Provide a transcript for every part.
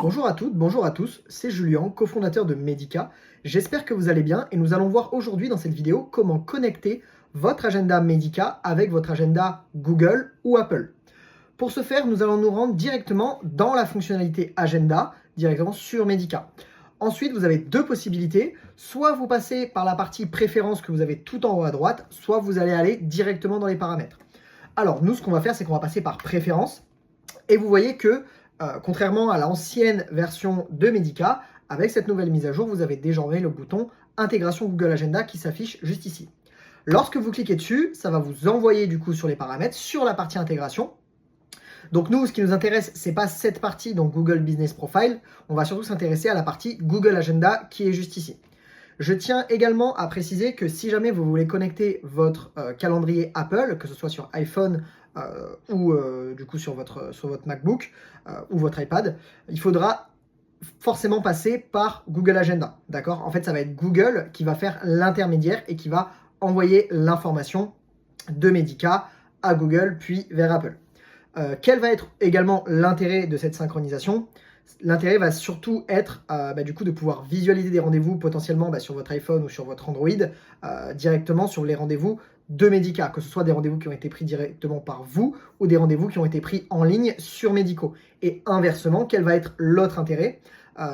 Bonjour à toutes, bonjour à tous, c'est Julien, cofondateur de Medica. J'espère que vous allez bien et nous allons voir aujourd'hui dans cette vidéo comment connecter votre agenda Medica avec votre agenda Google ou Apple. Pour ce faire, nous allons nous rendre directement dans la fonctionnalité agenda, directement sur Medica. Ensuite, vous avez deux possibilités. Soit vous passez par la partie préférences que vous avez tout en haut à droite, soit vous allez aller directement dans les paramètres. Alors, nous, ce qu'on va faire, c'est qu'on va passer par préférences. Et vous voyez que, contrairement à l'ancienne version de Medica, avec cette nouvelle mise à jour, vous avez désormais le bouton intégration Google Agenda qui s'affiche juste ici. Lorsque vous cliquez dessus, ça va vous envoyer du coup sur les paramètres, sur la partie intégration. Donc nous, ce qui nous intéresse, c'est pas cette partie, donc Google Business Profile, on va surtout s'intéresser à la partie Google Agenda qui est juste ici. Je tiens également à préciser que si jamais vous voulez connecter votre calendrier Apple, que ce soit sur iPhone ou du coup sur votre MacBook ou votre iPad, il faudra forcément passer par Google Agenda, d'accord? En fait, ça va être Google qui va faire l'intermédiaire et qui va envoyer l'information de Medica à Google puis vers Apple. Quel va être également l'intérêt de cette synchronisation? L'intérêt va surtout être du coup de pouvoir visualiser des rendez-vous potentiellement sur votre iPhone ou sur votre Android directement sur les rendez-vous de Medica, que ce soit des rendez-vous qui ont été pris directement par vous ou des rendez-vous qui ont été pris en ligne sur Medico. Et inversement, quel va être l'autre intérêt?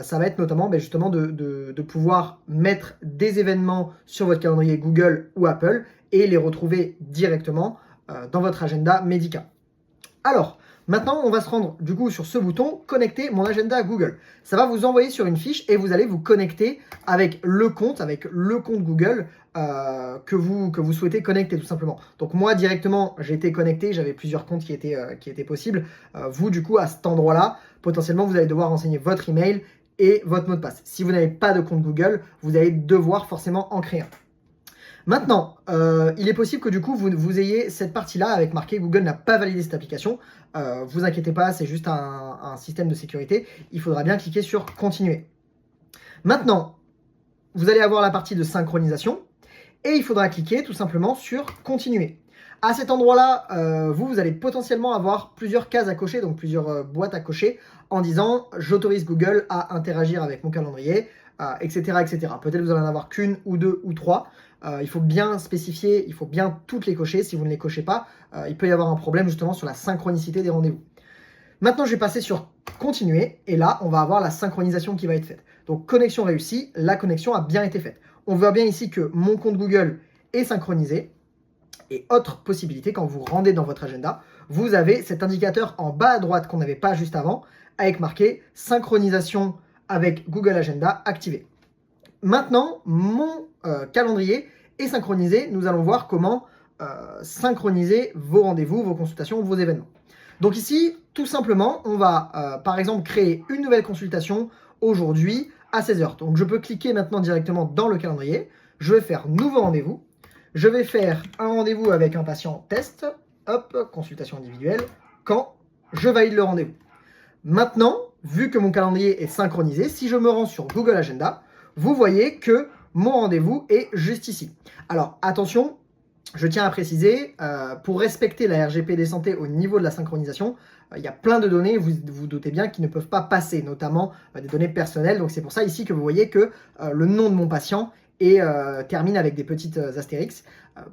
Ça va être notamment justement de pouvoir mettre des événements sur votre calendrier Google ou Apple et les retrouver directement dans votre agenda Medica. Alors, maintenant, on va se rendre du coup sur ce bouton « Connecter mon agenda à Google ». Ça va vous envoyer sur une fiche et vous allez vous connecter avec le compte Google que vous souhaitez connecter tout simplement. Donc moi, directement, j'ai été connecté, j'avais plusieurs comptes qui étaient possibles. Vous, du coup, à cet endroit-là, potentiellement, vous allez devoir renseigner votre email et votre mot de passe. Si vous n'avez pas de compte Google, vous allez devoir forcément en créer un. Maintenant, il est possible que du coup, vous ayez cette partie-là avec marqué « Google n'a pas validé cette application ». Vous inquiétez pas, c'est juste un système de sécurité. Il faudra bien cliquer sur « Continuer ». Maintenant, vous allez avoir la partie de synchronisation et il faudra cliquer tout simplement sur « Continuer ». À cet endroit-là, vous allez potentiellement avoir plusieurs cases à cocher, donc plusieurs boîtes à cocher en disant « J'autorise Google à interagir avec mon calendrier », etc., etc. Peut-être vous n'en avoir qu'une ou deux ou trois. Il faut bien spécifier, il faut bien toutes les cocher. Si vous ne les cochez pas, il peut y avoir un problème justement sur la synchronicité des rendez-vous. Maintenant, je vais passer sur continuer et là, on va avoir la synchronisation qui va être faite. Donc, connexion réussie, la connexion a bien été faite. On voit bien ici que mon compte Google est synchronisé. Et autre possibilité, quand vous rendez dans votre agenda, vous avez cet indicateur en bas à droite qu'on n'avait pas juste avant, avec marqué synchronisation avec Google Agenda activé. Maintenant, mon calendrier est synchronisé. Nous allons voir comment synchroniser vos rendez-vous, vos consultations, vos événements. Donc ici, tout simplement, on va par exemple créer une nouvelle consultation aujourd'hui à 16h. Donc je peux cliquer maintenant directement dans le calendrier. Je vais faire nouveau rendez-vous. Je vais faire un rendez-vous avec un patient test. Hop, consultation individuelle. Quand je valide le rendez-vous. Maintenant, vu que mon calendrier est synchronisé, si je me rends sur Google Agenda, vous voyez que mon rendez-vous est juste ici. Alors attention, je tiens à préciser, pour respecter la RGPD santé au niveau de la synchronisation, il y a plein de données, vous vous doutez bien, qui ne peuvent pas passer, notamment des données personnelles. Donc c'est pour ça ici que vous voyez que le nom de mon patient termine avec des petites astérix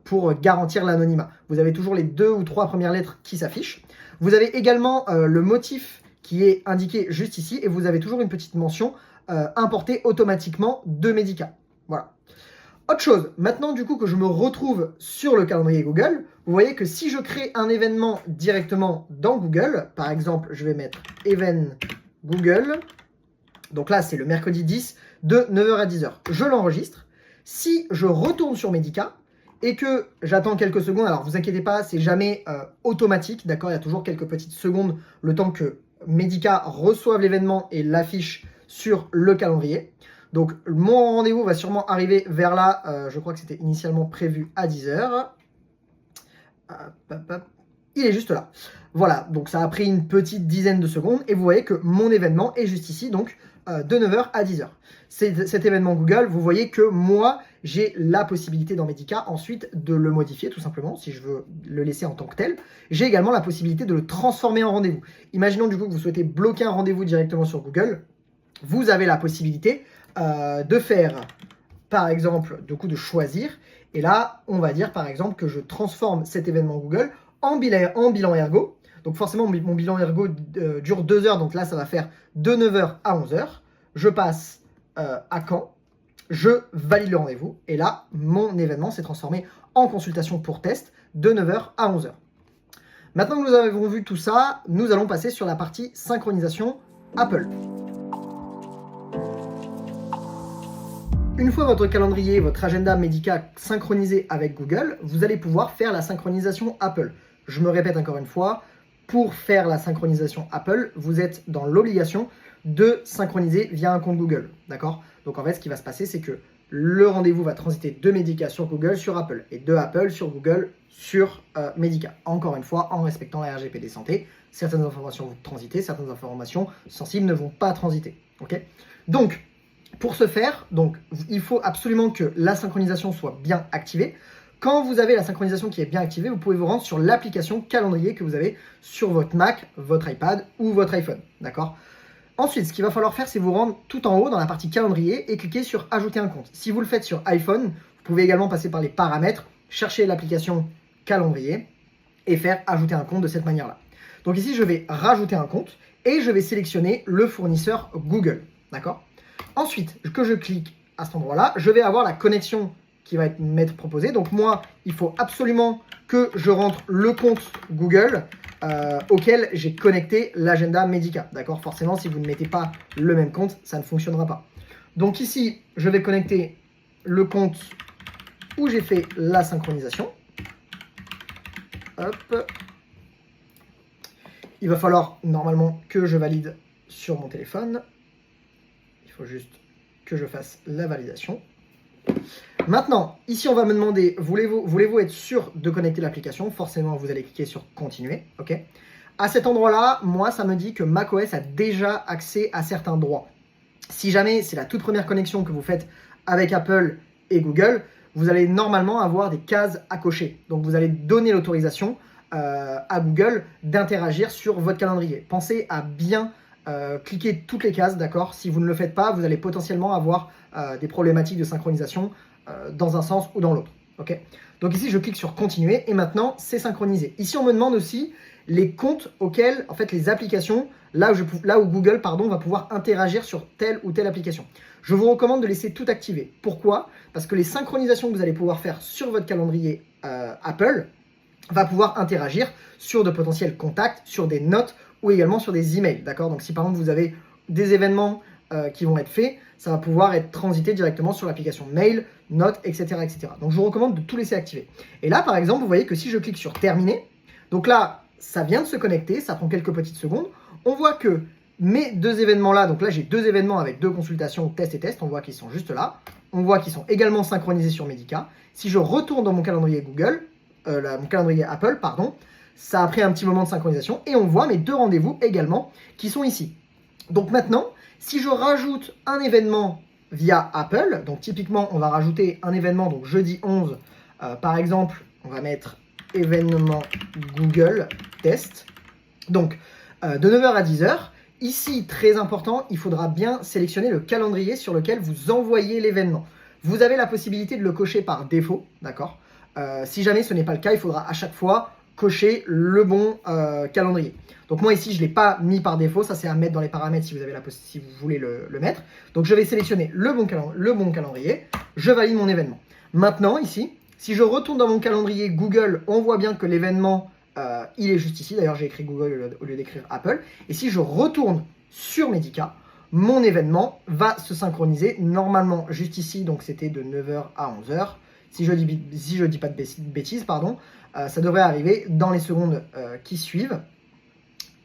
pour garantir l'anonymat. Vous avez toujours les 2 ou 3 premières lettres qui s'affichent. Vous avez également le motif qui est indiqué juste ici et vous avez toujours une petite mention importée automatiquement de Medica. Voilà. Autre chose, maintenant du coup que je me retrouve sur le calendrier Google, vous voyez que si je crée un événement directement dans Google, par exemple je vais mettre Event Google, donc là c'est le mercredi 10 de 9h à 10h, je l'enregistre. Si je retourne sur Medica et que j'attends quelques secondes, alors vous inquiétez pas, c'est jamais automatique, d'accord, il y a toujours quelques petites secondes, le temps que Medica reçoive l'événement et l'affiche sur le calendrier. Donc mon rendez-vous va sûrement arriver vers là, je crois que c'était initialement prévu à 10h. Il est juste là. Voilà, donc ça a pris une petite dizaine de secondes et vous voyez que mon événement est juste ici, donc de 9h à 10h. Cet événement Google, vous voyez que moi j'ai la possibilité dans Medica ensuite de le modifier tout simplement, si je veux le laisser en tant que tel. J'ai également la possibilité de le transformer en rendez-vous. Imaginons du coup que vous souhaitez bloquer un rendez-vous directement sur Google. Vous avez la possibilité de faire, par exemple, de choisir. Et là, on va dire par exemple que je transforme cet événement Google en bilan ergo. Donc forcément, mon bilan ergo dure 2 heures. Donc là, ça va faire de 9h à 11h. Je passe à quand, je valide le rendez-vous. Et là, mon événement s'est transformé en consultation pour test de 9h à 11h. Maintenant que nous avons vu tout ça, nous allons passer sur la partie synchronisation Apple. Une fois votre calendrier, votre agenda Medica synchronisé avec Google, vous allez pouvoir faire la synchronisation Apple. Je me répète encore une fois, pour faire la synchronisation Apple, vous êtes dans l'obligation de synchroniser via un compte Google. D'accord? Donc en fait, ce qui va se passer, c'est que le rendez-vous va transiter de Medica sur Google sur Apple et de Apple sur Google sur Medica. Encore une fois, en respectant la RGPD santé, certaines informations vont transiter, certaines informations sensibles ne vont pas transiter. Ok? Donc, pour ce faire, il faut absolument que la synchronisation soit bien activée. Quand vous avez la synchronisation qui est bien activée, vous pouvez vous rendre sur l'application calendrier que vous avez sur votre Mac, votre iPad ou votre iPhone. D'accord? Ensuite, ce qu'il va falloir faire, c'est vous rendre tout en haut dans la partie calendrier et cliquer sur ajouter un compte. Si vous le faites sur iPhone, vous pouvez également passer par les paramètres, chercher l'application calendrier et faire ajouter un compte de cette manière-là. Donc ici, je vais rajouter un compte et je vais sélectionner le fournisseur Google. D'accord? Ensuite, que je clique à cet endroit-là, je vais avoir la connexion qui va m'être proposée. Donc moi, il faut absolument que je rentre le compte Google auquel j'ai connecté l'agenda Medica. D'accord? Forcément, si vous ne mettez pas le même compte, ça ne fonctionnera pas. Donc ici, je vais connecter le compte où j'ai fait la synchronisation. Hop. Il va falloir normalement que je valide sur mon téléphone. Il faut juste que je fasse la validation. Maintenant, ici, on va me demander, voulez-vous être sûr de connecter l'application? Forcément, vous allez cliquer sur continuer. Ok. À cet endroit-là, moi, ça me dit que macOS a déjà accès à certains droits. Si jamais c'est la toute première connexion que vous faites avec Apple et Google, vous allez normalement avoir des cases à cocher. Donc, vous allez donner l'autorisation à Google d'interagir sur votre calendrier. Pensez à bien cliquer toutes les cases, d'accord? Si vous ne le faites pas, vous allez potentiellement avoir des problématiques de synchronisation dans un sens ou dans l'autre. Okay? Donc ici, je clique sur continuer et maintenant, c'est synchronisé. Ici, on me demande aussi les comptes auxquels, en fait, les applications, là où Google va pouvoir interagir sur telle ou telle application. Je vous recommande de laisser tout activé. Pourquoi? Parce que les synchronisations que vous allez pouvoir faire sur votre calendrier Apple va pouvoir interagir sur de potentiels contacts, sur des notes ou également sur des emails. D'accord? Donc si par exemple vous avez des événements qui vont être faits, ça va pouvoir être transité directement sur l'application mail, notes, etc., etc. Donc je vous recommande de tout laisser activer. Et là, par exemple, vous voyez que si je clique sur terminer, donc là, ça vient de se connecter, ça prend quelques petites secondes. On voit que mes deux événements là, donc là j'ai deux événements avec deux consultations test et test, on voit qu'ils sont juste là. On voit qu'ils sont également synchronisés sur Medica. Si je retourne dans mon calendrier Google, mon calendrier Apple, pardon, ça a pris un petit moment de synchronisation et on voit mes deux rendez-vous également qui sont ici. Donc maintenant, si je rajoute un événement via Apple, donc typiquement on va rajouter un événement, donc jeudi 11, par exemple, on va mettre événement Google test, donc de 9h à 10h. Ici, très important, il faudra bien sélectionner le calendrier sur lequel vous envoyez l'événement. Vous avez la possibilité de le cocher par défaut, d'accord? Si jamais ce n'est pas le cas, il faudra à chaque fois cocher le bon calendrier. Donc moi ici, je ne l'ai pas mis par défaut, ça c'est à mettre dans les paramètres si vous voulez le mettre. Donc je vais sélectionner le bon calendrier, je valide mon événement. Maintenant ici, si je retourne dans mon calendrier Google, on voit bien que l'événement, il est juste ici. D'ailleurs, j'ai écrit Google au lieu d'écrire Apple. Et si je retourne sur Medica, mon événement va se synchroniser normalement juste ici. Donc c'était de 9h à 11h. Si je dis pas de bêtises, pardon, ça devrait arriver dans les secondes qui suivent.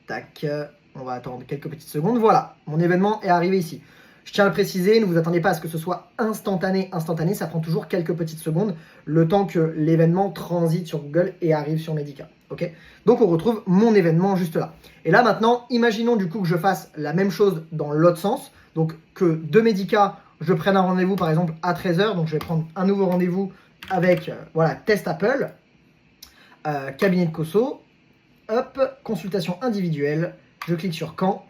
Tac, on va attendre quelques petites secondes. Voilà, mon événement est arrivé ici. Je tiens à le préciser, ne vous attendez pas à ce que ce soit instantané. Instantané, ça prend toujours quelques petites secondes, le temps que l'événement transite sur Google et arrive sur Medica. Okay? Donc on retrouve mon événement juste là. Et là maintenant, imaginons du coup que je fasse la même chose dans l'autre sens. Donc que de Medica, je prenne un rendez-vous par exemple à 13h, donc je vais prendre un nouveau rendez-vous avec voilà, test Apple, cabinet de Cosso, hop, consultation individuelle, je clique sur quand,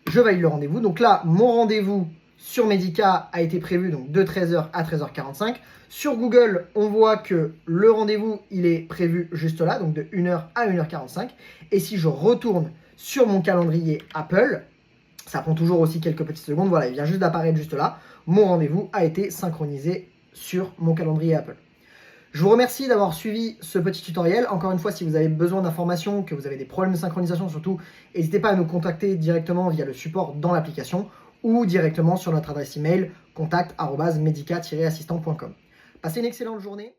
je valide le rendez-vous. Donc là, mon rendez-vous sur Medica a été prévu donc de 13h à 13h45. Sur Google, on voit que le rendez-vous, il est prévu juste là, donc de 1h à 1h45. Et si je retourne sur mon calendrier Apple, ça prend toujours aussi quelques petites secondes, voilà, il vient juste d'apparaître juste là. Mon rendez-vous a été synchronisé sur mon calendrier Apple. Je vous remercie d'avoir suivi ce petit tutoriel. Encore une fois, si vous avez besoin d'informations, que vous avez des problèmes de synchronisation surtout, n'hésitez pas à nous contacter directement via le support dans l'application ou directement sur notre adresse email contact@medica-assistant.com. Passez une excellente journée.